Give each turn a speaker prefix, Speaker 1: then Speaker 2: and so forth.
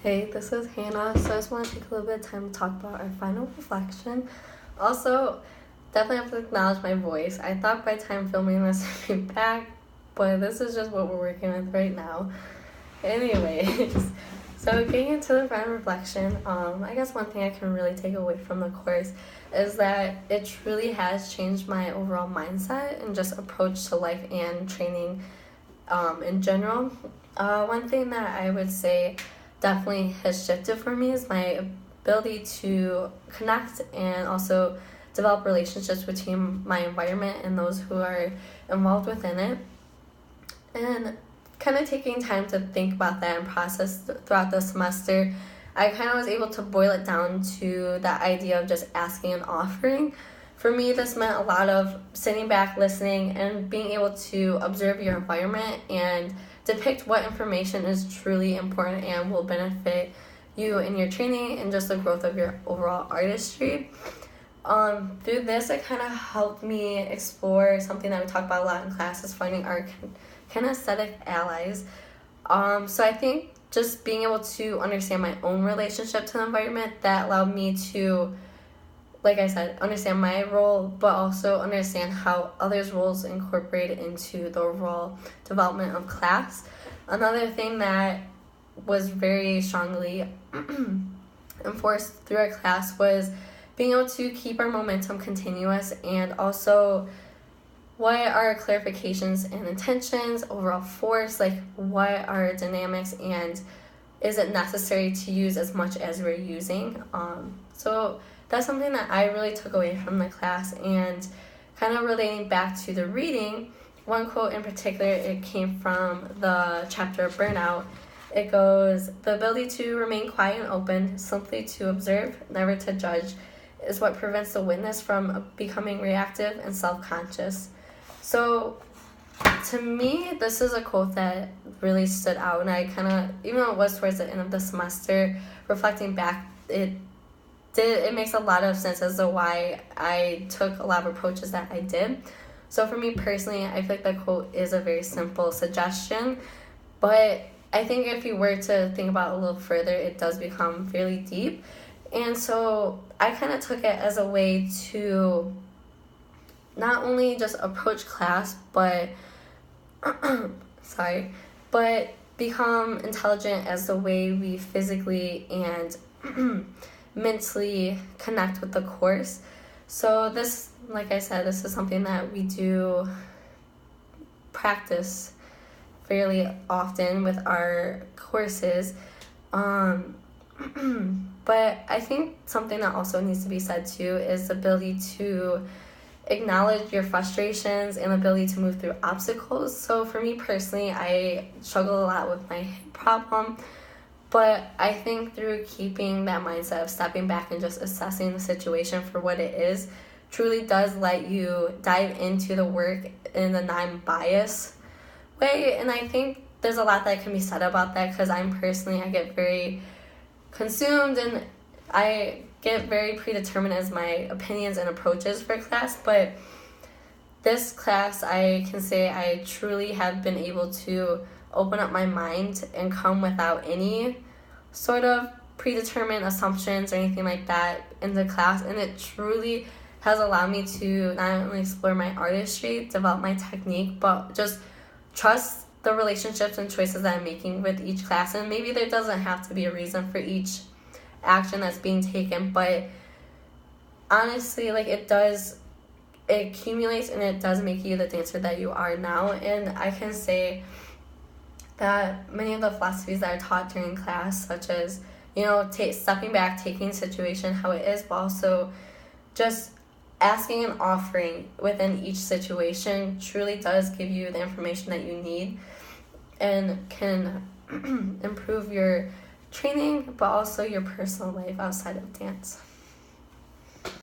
Speaker 1: Hey, this is Hannah. So I just want to take a little bit of time to talk about our final reflection. Also, definitely have to acknowledge my voice. I thought by time filming this would be back, but this is just what we're working with right now. Anyways, so getting into the final reflection, I guess one thing I can really take away from the course is that it truly has changed my overall mindset and just approach to life and training in general. One thing that I would say definitely has shifted for me is my ability to connect and also develop relationships between my environment and those who are involved within it. And kind of taking time to think about that and process throughout the semester, I kind of was able to boil it down to the idea of just asking and offering. For me, this meant a lot of sitting back, listening, and being able to observe your environment and depict what information is truly important and will benefit you in your training and just the growth of your overall artistry. Through this, it kind of helped me explore something that we talk about a lot in class is finding our kinesthetic allies. So I think just being able to understand my own relationship to the environment, that allowed me to, like I said, understand my role, but also understand how others' roles incorporate into the overall development of class. Another thing that was very strongly enforced through our class was being able to keep our momentum continuous, and also what are clarifications and intentions, overall force, like what are dynamics, and is it necessary to use as much as we're using. So that's something that I really took away from the class. And kind of relating back to the reading, one quote in particular, it came from the chapter Burnout. It goes, "The ability to remain quiet and open, simply to observe, never to judge, is what prevents the witness from becoming reactive and self-conscious." So to me, this is a quote that really stood out, and I kind of, even though it was towards the end of the semester, reflecting back, it makes a lot of sense as to why I took a lot of approaches that I did. So for me personally, I feel like that quote is a very simple suggestion, but I think if you were to think about it a little further, it does become fairly deep. And so I kind of took it as a way to not only just approach class, but but become intelligent as the way we physically and mentally connect with the course. So this, like I said, this is something that we do practice fairly often with our courses. But I think something that also needs to be said too is the ability to acknowledge your frustrations and ability to move through obstacles. So for me personally, I struggle a lot with my hip problem, but I think through keeping that mindset of stepping back and just assessing the situation for what it is truly does let you dive into the work in a non-biased way. And I think there's a lot that can be said about that, because I get very consumed and I get very predetermined as my opinions and approaches for class. But this class, I can say I truly have been able to open up my mind and come without any sort of predetermined assumptions or anything like that into class. And it truly has allowed me to not only explore my artistry, develop my technique, but just trust the relationships and choices that I'm making with each class. And maybe there doesn't have to be a reason for each action that's being taken, but honestly, like, it accumulates and it does make you the dancer that you are now. And I can say that many of the philosophies that are taught during class, such as, stepping back, taking the situation how it is, but also just asking and offering within each situation, truly does give you the information that you need and can improve your training, but also your personal life outside of dance.